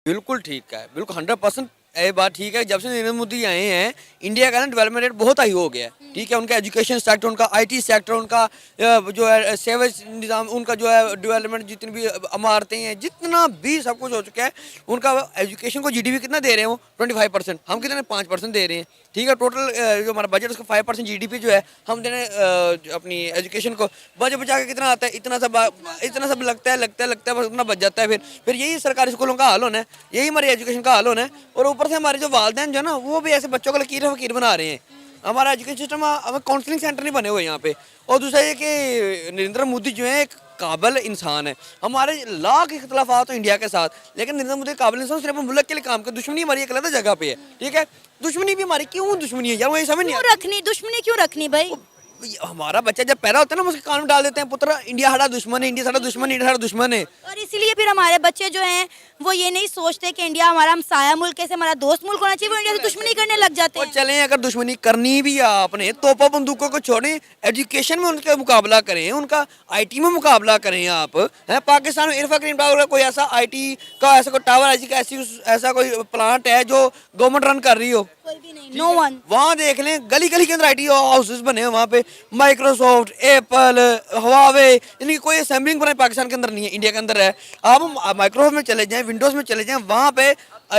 बिल्कुल ठीक है, बिल्कुल 100% ये बात ठीक है। जब से नरेंद्र मोदी आए हैं, इंडिया का ना डेवलपमेंट रेट बहुत हाई हो गया है। ठीक है, उनका एजुकेशन सेक्टर, उनका आईटी सेक्टर, उनका जो है सेवेज निज़ाम, उनका जो है डेवलपमेंट, जितनी भी इमारतें हैं, जितना भी सब कुछ हो चुका है। उनका एजुकेशन को जीडीपी कितना दे रहे हैं वो 25%, हम कितने 5% दे रहे हैं। ठीक है, टोटल जो हमारा बजट उसका 5% जीडीपी जो है हम देने अपनी एजुकेशन को। बच बचा के कितना आता है, इतना सब लगता है बस उतना बच जाता है। फिर यही सरकारी स्कूलों का हाल होना है, यही हमारी एजुकेशन का हाल होना है। और ऊपर से हमारे जो वालिदैन जो है ना, वो भी ऐसे बच्चों को लकीर फकीर बना रहे हैं। हमारा एजुकेशन सिस्टम, हमें काउंसलिंग सेंटर नहीं बने हुए यहाँ पे। और दूसरा ये कि नरेंद्र मोदी जो है एक काबिल इंसान है। हमारे लाख इख्तलाफात हो इंडिया के साथ, लेकिन नरेंद्र मोदी काबिल इंसान सिर्फ मुल्क के लिए काम कर। दुश्मनी हमारी एक अलग जगह पे है। ठीक है, दुश्मनी भी हमारी क्यों दुश्मनी है यार, वो ये समझ नहीं क्यों आता। रखनी दुश्मनी, क्यों रखनी भाई? हमारा बच्चा जब पैदा होता है ना, उसके कान में डाल देते हैं, पुत्र इंडिया हमारा दुश्मन है, इंडिया सारा दुश्मन है, इंडिया सारा दुश्मन है। और इसीलिए फिर हमारे बच्चे जो हैं वो ये नहीं सोचते कि इंडिया हमारा हमसाया मुल्क है, हमारा दोस्त मुल्क होना चाहिए, वो इंडिया से दुश्मनी करने लग जाते और हैं। चलें, अगर दुश्मनी करनी भी है आपने, तोपा बंदूकों को छोड़ें, एजुकेशन में उनका मुकाबला करें, उनका आईटी में मुकाबला करें। आप हैं पाकिस्तान में इरफा ग्रीन टावर का कोई ऐसा आईटी का ऐसा कोई टावर, ऐसा कोई प्लांट है जो गवर्नमेंट रन कर रही हो? कोई भी नहीं, नो वन। वहाँ देख लें, गली गली के अंदर आईटी हाउसेस बने हैं। वहाँ पे माइक्रोसॉफ्ट, एप्पल, हवावे, इनकी कोई असेंबलिंग बनाई पाकिस्तान के अंदर नहीं है, इंडिया के अंदर है। आप माइक्रोसॉफ्ट में चले जाएं, विंडोज में चले जाएं, वहाँ पे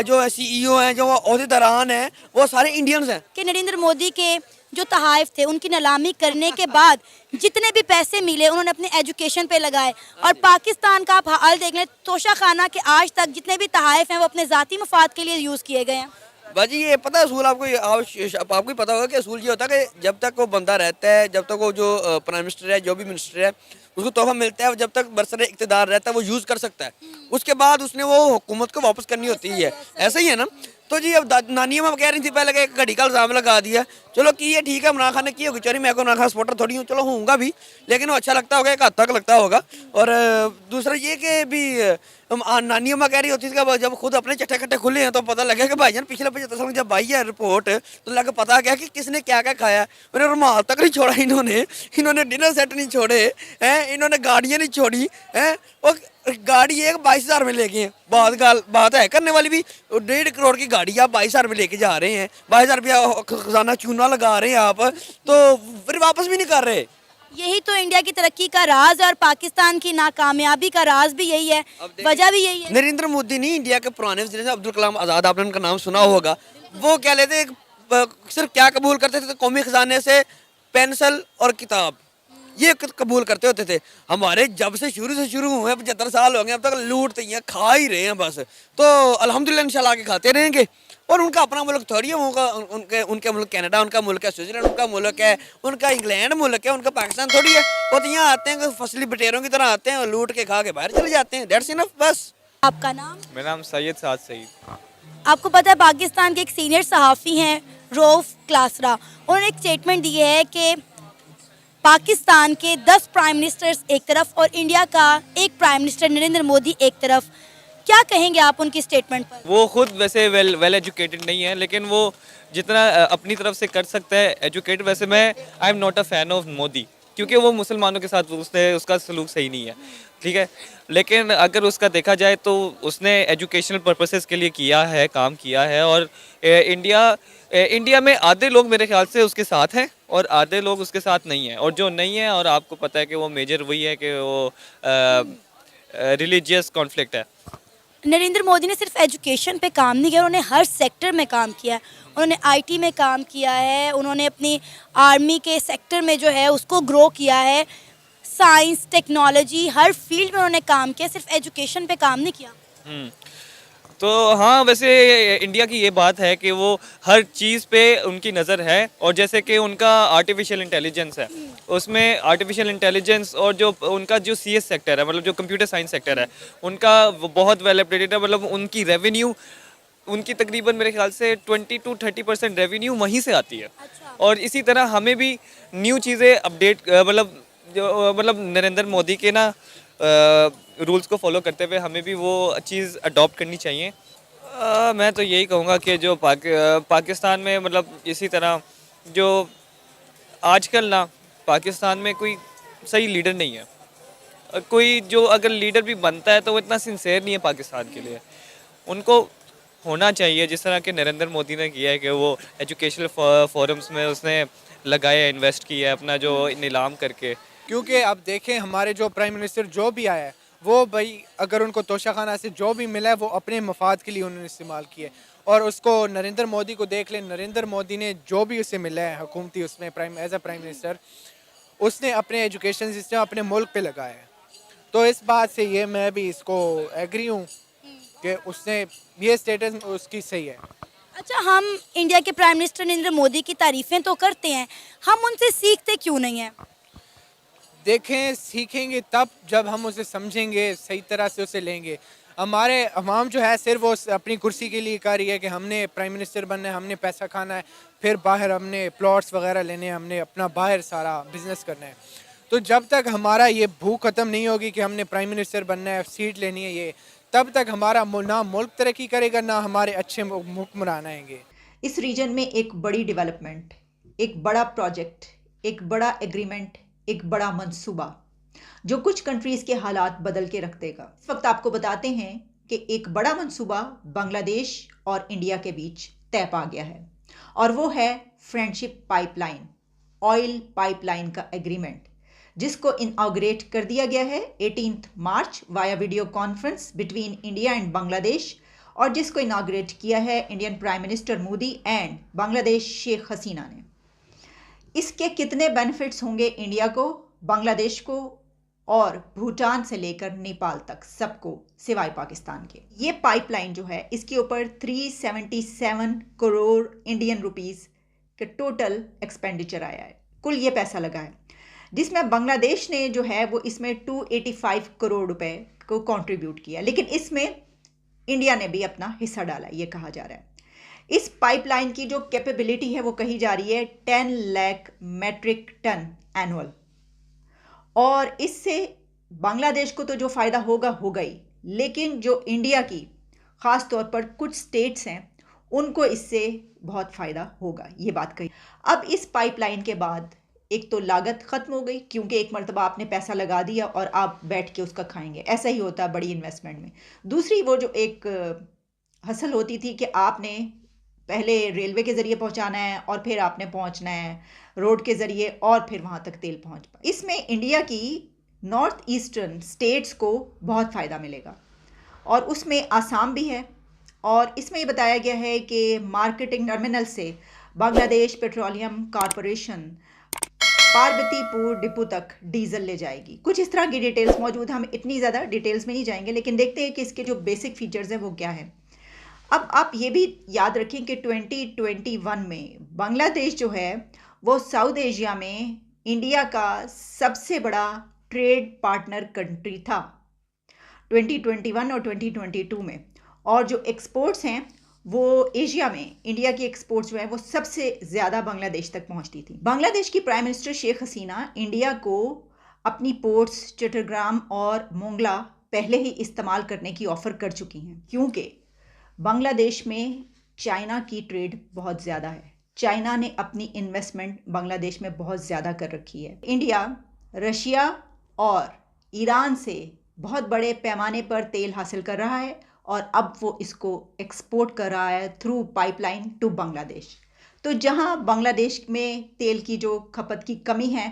जो सीईओ हैं, जो ओहदेदारान हैं, वो सारे इंडियंस हैं। कि नरेंद्र मोदी के जो तहाइफ थे उनकी नीलामी करने के बाद जितने भी पैसे मिले उन्होंने अपने एजुकेशन पे लगाए। और पाकिस्तान का आप हाल देख लें, तोशा खाना के आज तक जितने भी तहाइफ हैं वो अपने ज़ाती मफाद के लिए यूज़ किए गए हैं। बाजी ये पता है असूल, आपको ही पता होगा कि असूल ये होता है कि जब तक वो बंदा रहता है, जब तक वो जो प्राइम मिनिस्टर है, जो भी मिनिस्टर है, उसको तोहफा मिलता है, जब तक बरसर इक़्तिदार रहता है वो यूज़ कर सकता है। उसके बाद उसने वो हुकूमत को वापस करनी होती है। ऐसा ही है ना। तो जी अब नानी अम्मा कह रही थी पहले कि एक घड़ी का इल्ज़ाम लगा दिया, चलो की है ठीक है, इमरान खान ने की होगी चोरी, मैं को इमरान खान सपोर्टर थोड़ी हूँ, चलो होऊंगा भी, लेकिन वो अच्छा लगता होगा, एक हद तक लगता होगा। और दूसरा ये कि भी नानी अम्मा कह रही होती थी कि जब खुद अपने चट्टे कट्टे खुले हैं तो पता लगे कि भाईजान पिछले 75 साल में जब आई है रिपोर्ट, तो लगे पता क्या कि किसने क्या क्या खाया। मैंने रुमाल तक नहीं छोड़ा इन्होंने डिनर सेट नहीं छोड़े हैं, इन्होंने गाड़ियाँ नहीं छोड़ी हैं। और गाड़ी एक 22,000 में लेके हैं, बात है करने वाली भी। 1.5 करोड़ की गाड़ी आप 22,000 में लेके जा रहे हैं, 22,000 रुपया खजाना चूना लगा रहे हैं आप, तो फिर वापस भी नहीं कर रहे। यही तो इंडिया की तरक्की का राज है और पाकिस्तान की नाकामयाबी का राज भी यही है, वजह भी यही है। नरेंद्र मोदी नहीं, इंडिया के पुराने वज़ीर से अब्दुल कलाम आज़ाद, आपने उनका नाम सुना होगा। वो क्या लेते, सिर्फ क्या कबूल करते थे, तो कौमी खजाने से पेंसिल और किताब ये कबूल करते होते थे। हमारे जब से शुरू हुए 75 साल हो गए, अब तक लूटते ही हैं, खा ही रहे हैं बस। तो अल्हम्दुलिल्लाह इंशाल्लाह आगे खाते रहेंगे। और उनका अपना मुल्क थोड़ी है, उनके मुल्क कनाडा, उनका मुल्क है स्विट्जरलैंड, उनका मुल्क है, उनका इंग्लैंड मुल्क है, उनका पाकिस्तान थोड़ी है। वो तो यहाँ आते हैं फसली बटेरों की तरह आते हैं और लूट के खा के बाहर चले जाते हैं। दैट्स इनफ बस। आपका नाम? मेरा नाम सैयद साद सईद। आपको पता है पाकिस्तान के एक सीनियर सहाफ़ी हैं रऊफ क्लासरा, उन्होंने एक स्टेटमेंट दी है कि पाकिस्तान के 10 प्राइम मिनिस्टर्स एक तरफ और इंडिया का एक प्राइम मिनिस्टर नरेंद्र मोदी एक तरफ। क्या कहेंगे आप उनकी स्टेटमेंट पर? वो खुद वैसे वेल एजुकेटेड नहीं है, लेकिन वो जितना अपनी तरफ से कर सकता है एजुकेटेड। वैसे मैं I am not a fan of Modi, क्योंकि वो मुसलमानों के साथ उसका सलूक सही नहीं है, ठीक है। लेकिन अगर उसका देखा जाए तो उसने एजुकेशनल पर्पसेस के लिए किया है, काम किया है। और इंडिया में आधे लोग मेरे ख्याल से उसके साथ हैं और आधे लोग उसके साथ नहीं हैं। और जो नहीं है, और आपको पता है कि वो मेजर वही है कि वो रिलीजियस कॉन्फ्लिक्ट है। नरेंद्र मोदी ने सिर्फ एजुकेशन पे काम नहीं किया, उन्होंने हर सेक्टर में काम किया है। उन्होंने आईटी में काम किया है, उन्होंने अपनी आर्मी के सेक्टर में जो है उसको ग्रो किया है, साइंस टेक्नोलॉजी हर फील्ड में उन्होंने काम किया, सिर्फ एजुकेशन पे काम नहीं किया। तो हाँ, वैसे इंडिया की ये बात है कि वो हर चीज़ पे उनकी नज़र है। और जैसे कि उनका आर्टिफिशियल इंटेलिजेंस है, उसमें आर्टिफिशियल इंटेलिजेंस और जो उनका जो सीएस सेक्टर है, मतलब जो कंप्यूटर साइंस सेक्टर है, उनका बहुत वेल अपडेटेड है। मतलब उनकी रेवेन्यू, उनकी तकरीबन मेरे ख्याल से 20 to 30% रेवेन्यू वहीं से आती है। और इसी तरह हमें भी न्यू चीज़ें अपडेट मतलब नरेंद्र मोदी के ना रूल्स को फॉलो करते हुए हमें भी वो चीज़ अडॉप्ट करनी चाहिए। मैं तो यही कहूँगा कि जो पाकिस्तान में, मतलब इसी तरह जो आजकल ना पाकिस्तान में कोई सही लीडर नहीं है। कोई जो अगर लीडर भी बनता है तो वो इतना सिंसेयर नहीं है पाकिस्तान के लिए। उनको होना चाहिए जिस तरह के नरेंद्र मोदी ने किया है कि वो एजुकेशनल फोरम्स में उसने लगाया, इन्वेस्ट किया है अपना जो नीलाम करके। क्योंकि अब देखें हमारे जो प्राइम मिनिस्टर जो भी आया है वो भाई अगर उनको तोशाखाना से जो भी मिला है वो अपने मफाद के लिए उन्होंने इस्तेमाल किया है। और उसको नरेंद्र मोदी को देख लें, नरेंद्र मोदी ने जो भी उसे मिला है हुकूमती उसमें एज अ प्राइम मिनिस्टर, उसने अपने एजुकेशन सिस्टम अपने मुल्क पे लगाया है। तो इस बात से ये मैं भी इसको एग्री हूँ कि उसने ये स्टेटस उसकी सही है। अच्छा, हम इंडिया के प्राइम मिनिस्टर नरेंद्र मोदी की तारीफ़ें तो करते हैं, हम उनसे सीखते क्यों नहीं हैं? देखें, सीखेंगे तब जब हम उसे समझेंगे, सही तरह से उसे लेंगे। हमारे अवाम जो है सिर्फ वो अपनी कुर्सी के लिए कर रही है कि हमने प्राइम मिनिस्टर बनना है, हमने पैसा खाना है, फिर बाहर हमने प्लॉट्स वगैरह लेने हैं, हमने अपना बाहर सारा बिजनेस करना है। तो जब तक हमारा ये भूख ख़त्म नहीं होगी कि हमने प्राइम मिनिस्टर बनना है, सीट लेनी है, ये तब तक हमारा ना मुल्क तरक्की करेगा ना हमारे अच्छे हुक्मरान आएंगे। इस रीजन में एक बड़ी डेवलपमेंट, एक बड़ा प्रोजेक्ट, एक बड़ा एग्रीमेंट, एक बड़ा मंसूबा जो कुछ कंट्रीज़ के हालात बदल के रख देगा। इस वक्त आपको बताते हैं कि एक बड़ा मंसूबा बांग्लादेश और इंडिया के बीच तय पा गया है और वो है फ्रेंडशिप पाइपलाइन, ऑयल पाइपलाइन का एग्रीमेंट, जिसको इनऑग्रेट कर दिया गया है 18 March via video conference between India and Bangladesh, और जिसको इनॉग्रेट किया है Indian prime minister Modi and Bangladesh Sheikh Hasina ने। इसके कितने बेनिफिट्स होंगे इंडिया को, बांग्लादेश को और भूटान से लेकर नेपाल तक सबको, सिवाय पाकिस्तान के। ये पाइपलाइन जो है इसके ऊपर 377 करोड़ इंडियन रुपीस के टोटल एक्सपेंडिचर आया है, कुल ये पैसा लगा है, जिसमें बांग्लादेश ने जो है वो इसमें 285 करोड़ रुपए को कंट्रीब्यूट किया, लेकिन इसमें इंडिया ने भी अपना हिस्सा डाला, ये कहा जा रहा है। इस पाइपलाइन की जो कैपेबिलिटी है वो कही जा रही है 10 लाख मेट्रिक टन एनुअल, और इससे बांग्लादेश को तो जो फ़ायदा होगा होगा ही, लेकिन जो इंडिया की ख़ास तौर पर कुछ स्टेट्स हैं उनको इससे बहुत फ़ायदा होगा, ये बात कही। अब इस पाइपलाइन के बाद एक तो लागत ख़त्म हो गई, क्योंकि एक मरतबा आपने पैसा लगा दिया और आप बैठ के उसका खाएंगे, ऐसा ही होता है बड़ी इन्वेस्टमेंट में। दूसरी वो जो एक हसल होती थी कि आपने पहले रेलवे के ज़रिए पहुंचाना है और फिर आपने पहुंचना है रोड के ज़रिए और फिर वहां तक तेल पहुंच पाए। इसमें इंडिया की नॉर्थ ईस्टर्न स्टेट्स को बहुत फ़ायदा मिलेगा और उसमें आसाम भी है। और इसमें ये बताया गया है कि मार्केटिंग टर्मिनल से Bangladesh petroleum corporation Parvatipur depot तक डीजल ले जाएगी। कुछ इस तरह की डिटेल्स मौजूद हैं, हम इतनी ज़्यादा डिटेल्स में नहीं जाएंगे, लेकिन देखते हैं कि इसके जो बेसिक फीचर्स हैं वो क्या है। अब आप ये भी याद रखें कि 2021 में बांग्लादेश जो है वो साउथ एशिया में इंडिया का सबसे बड़ा ट्रेड पार्टनर कंट्री था 2021 और 2022 में, और जो एक्सपोर्ट्स हैं वो एशिया में इंडिया की एक्सपोर्ट्स जो है वो सबसे ज़्यादा बांग्लादेश तक पहुंचती थी। बांग्लादेश की prime minister Sheikh Hasina India को अपनी पोर्ट्स चट्टग्राम और मोंगला पहले ही इस्तेमाल करने की ऑफ़र कर चुकी हैं, क्योंकि बांग्लादेश में चाइना की ट्रेड बहुत ज़्यादा है। चाइना ने अपनी इन्वेस्टमेंट बांग्लादेश में बहुत ज़्यादा कर रखी है। इंडिया रशिया और ईरान से बहुत बड़े पैमाने पर तेल हासिल कर रहा है और अब वो इसको एक्सपोर्ट कर रहा है थ्रू पाइपलाइन टू बांग्लादेश। तो जहां बांग्लादेश में तेल की जो खपत की कमी है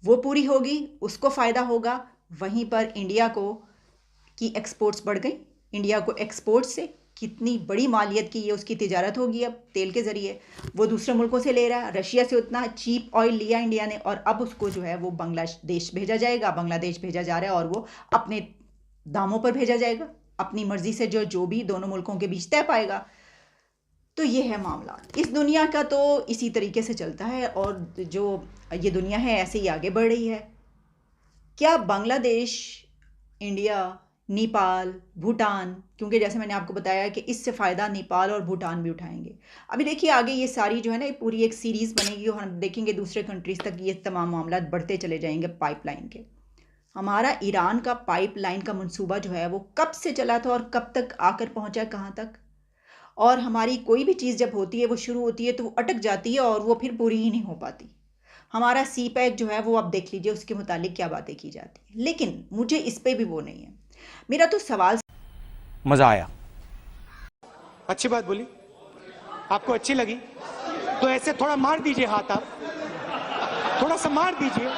वो पूरी होगी, उसको फ़ायदा होगा। वहीं पर इंडिया को की एक्सपोर्ट्स बढ़ गई। इंडिया को एक्सपोर्ट से कितनी बड़ी मालियत की ये उसकी तिजारत होगी, अब तेल के ज़रिए वो दूसरे मुल्कों से ले रहा है। रशिया से उतना चीप ऑयल लिया इंडिया ने और अब उसको जो है वो बांग्लादेश भेजा जाएगा, बांग्लादेश भेजा जा रहा है और वो अपने दामों पर भेजा जाएगा, अपनी मर्जी से जो भी दोनों मुल्कों के बीच तय पाएगा। तो ये है मामला। इस दुनिया का तो इसी तरीके से चलता है और जो ये दुनिया है ऐसे ही आगे बढ़ रही है। क्या बांग्लादेश, इंडिया, नेपाल, भूटान, क्योंकि जैसे मैंने आपको बताया कि इससे फ़ायदा नेपाल और भूटान भी उठाएंगे। अभी देखिए आगे ये सारी जो है ना ये पूरी एक सीरीज़ बनेगी और हम देखेंगे दूसरे कंट्रीज़ तक ये तमाम मामला बढ़ते चले जाएंगे पाइपलाइन के। हमारा ईरान का पाइपलाइन का मंसूबा जो है वो कब से चला था और कब तक आकर पहुंचा, कहाँ तक। और हमारी कोई भी चीज़ जब होती है वो शुरू होती है तो वो अटक जाती है और वो फिर पूरी ही नहीं हो पाती। हमारा सी पैक जो है वो आप देख लीजिए उसके मुतालिक क्या बातें की जाती हैं, लेकिन मुझे इस पर भी वो नहीं है। मेरा तो सवाल मज़ा आया। अच्छी बात बोली, आपको अच्छी लगी तो ऐसे थोड़ा मार दीजिए हाथ, आप थोड़ा सा मार दीजिए।